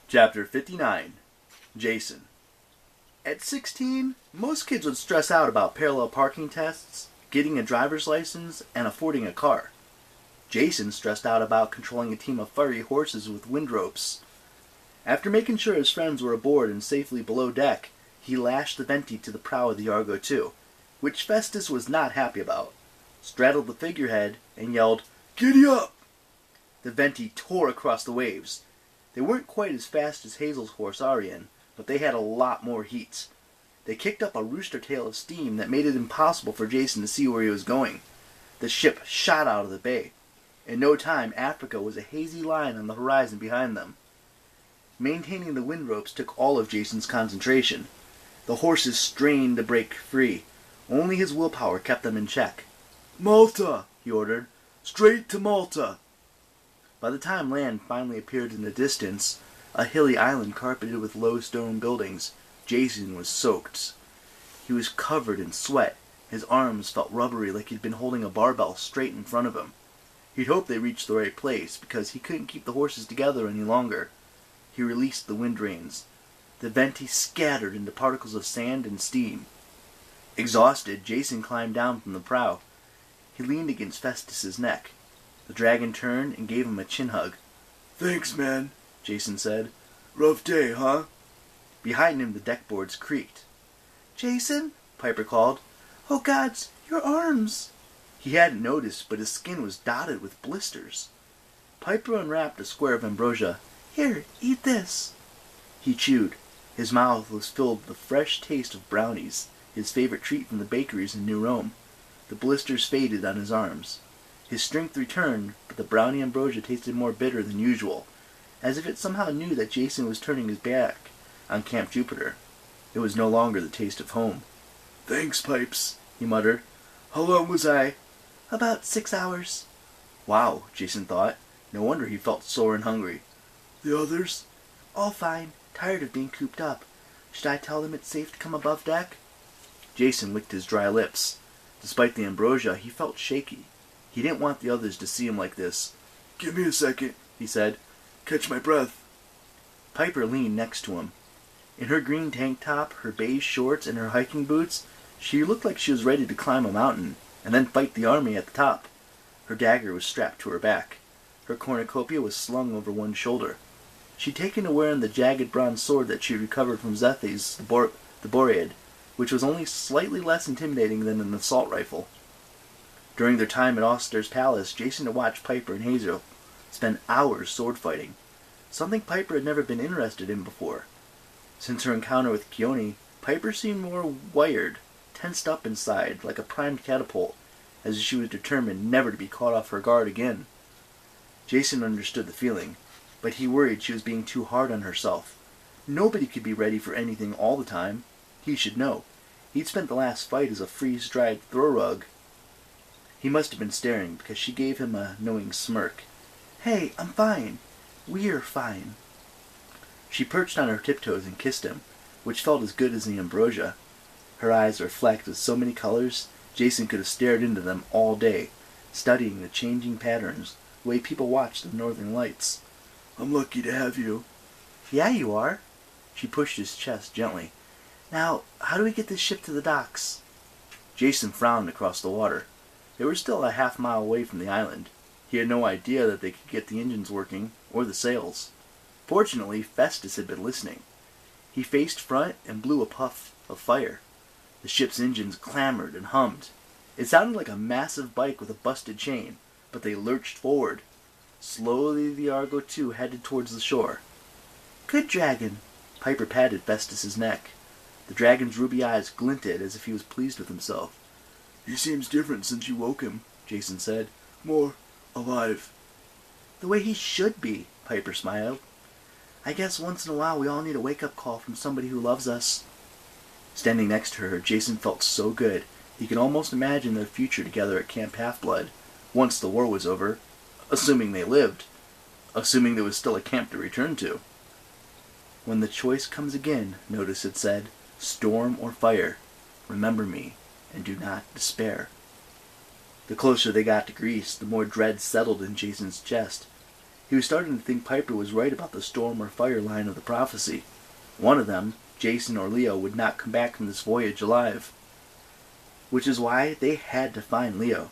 Chapter 59. Jason. At 16, most kids would stress out about parallel parking tests, getting a driver's license, and affording a car. Jason stressed out about controlling a team of fiery horses with wind ropes. After making sure his friends were aboard and safely below deck, he lashed the Venti to the prow of the Argo II, which Festus was not happy about, straddled the figurehead, and yelled, "Giddy up!" The Venti tore across the waves. They weren't quite as fast as Hazel's horse Riordan, but they had a lot more heat. They kicked up a rooster tail of steam that made it impossible for Jason to see where he was going. The ship shot out of the bay. In no time, Africa was a hazy line on the horizon behind them. Maintaining the wind ropes took all of Jason's concentration. The horses strained to break free. Only his willpower kept them in check. "Malta!" he ordered. "Straight to Malta!" By the time land finally appeared in the distance, a hilly island carpeted with low stone buildings, Jason was soaked. He was covered in sweat. His arms felt rubbery like he'd been holding a barbell straight in front of him. He'd hoped they reached the right place, because he couldn't keep the horses together any longer. He released the wind reins. The Venti scattered into particles of sand and steam. Exhausted, Jason climbed down from the prow. He leaned against Festus's neck. The dragon turned and gave him a chin hug. "Thanks, man," Jason said. "Rough day, huh?" Behind him, the deck boards creaked. "Jason?" Piper called. "Oh, gods, your arms!" He hadn't noticed, but his skin was dotted with blisters. Piper unwrapped a square of ambrosia. "Here, eat this." He chewed. His mouth was filled with the fresh taste of brownies, his favorite treat from the bakeries in New Rome. The blisters faded on his arms. His strength returned, but the brownie ambrosia tasted more bitter than usual, as if it somehow knew that Jason was turning his back on Camp Jupiter. It was no longer the taste of home. "Thanks, Pipes," he muttered. "How long was I?" "About 6 hours." Wow, Jason thought. No wonder he felt sore and hungry. "The others?" "All fine. Tired of being cooped up. Should I tell them it's safe to come above deck?" Jason licked his dry lips. Despite the ambrosia, he felt shaky. He didn't want the others to see him like this. "Give me a second," he said. "Catch my breath." Piper leaned next to him. In her green tank top, her beige shorts, and her hiking boots, she looked like she was ready to climb a mountain, and then fight the army at the top. Her dagger was strapped to her back. Her cornucopia was slung over one shoulder. She'd taken to wearing the jagged bronze sword that she recovered from Zethes, the Boread, which was only slightly less intimidating than an assault rifle. During their time at Auster's palace, Jason had watched Piper and Hazel spend hours sword fighting, something Piper had never been interested in before. Since her encounter with Keone, Piper seemed more wired, tensed up inside, like a primed catapult, as if she was determined never to be caught off her guard again. Jason understood the feeling, but he worried she was being too hard on herself. Nobody could be ready for anything all the time. He should know. He'd spent the last fight as a freeze-dried throw rug. He must have been staring, because she gave him a knowing smirk. "Hey, I'm fine. We're fine." She perched on her tiptoes and kissed him, which felt as good as the ambrosia. Her eyes were flecked with so many colors, Jason could have stared into them all day, studying the changing patterns, the way people watch the northern lights. "I'm lucky to have you." "Yeah, you are." She pushed his chest gently. "Now, how do we get this ship to the docks?" Jason frowned across the water. They were still a half-mile away from the island. He had no idea that they could get the engines working, or the sails. Fortunately, Festus had been listening. He faced front and blew a puff of fire. The ship's engines clamored and hummed. It sounded like a massive bike with a busted chain, but they lurched forward. Slowly the Argo II headed towards the shore. "Good dragon." Piper patted Festus's neck. The dragon's ruby eyes glinted as if he was pleased with himself. "He seems different since you woke him," Jason said. "More alive." "The way he should be," Piper smiled. "I guess once in a while we all need a wake-up call from somebody who loves us." Standing next to her, Jason felt so good. He could almost imagine their future together at Camp Half-Blood, once the war was over, assuming they lived, assuming there was still a camp to return to. "When the choice comes again," Notice had said, "storm or fire, remember me, and do not despair." The closer they got to Greece, the more dread settled in Jason's chest. He was starting to think Piper was right about the storm or fire line of the prophecy. One of them, Jason or Leo, would not come back from this voyage alive. Which is why they had to find Leo.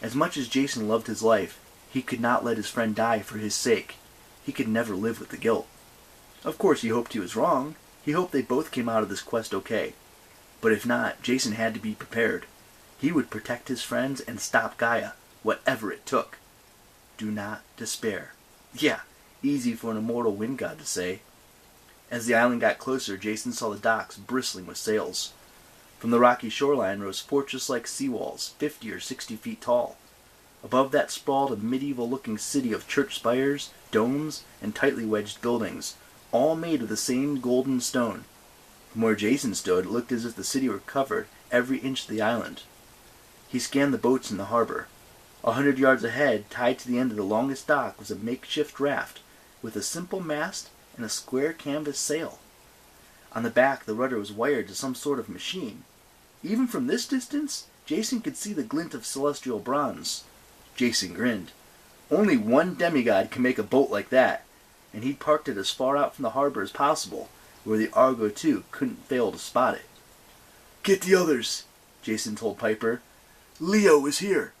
As much as Jason loved his life, he could not let his friend die for his sake. He could never live with the guilt. Of course he hoped he was wrong. He hoped they both came out of this quest okay. But if not, Jason had to be prepared. He would protect his friends and stop Gaia, whatever it took. Do not despair. Yeah, easy for an immortal wind god to say. As the island got closer, Jason saw the docks bristling with sails. From the rocky shoreline rose fortress-like seawalls, 50 or 60 feet tall. Above that sprawled a medieval-looking city of church spires, domes, and tightly wedged buildings, all made of the same golden stone. From where Jason stood, it looked as if the city were covered every inch of the island. He scanned the boats in the harbor. 100 yards ahead, tied to the end of the longest dock, was a makeshift raft with a simple mast and a square canvas sail. On the back, the rudder was wired to some sort of machine. Even from this distance, Jason could see the glint of celestial bronze. Jason grinned. Only one demigod can make a boat like that, and he'd parked it as far out from the harbor as possible, where the Argo II couldn't fail to spot it. "Get the others," Jason told Piper. "Leo is here.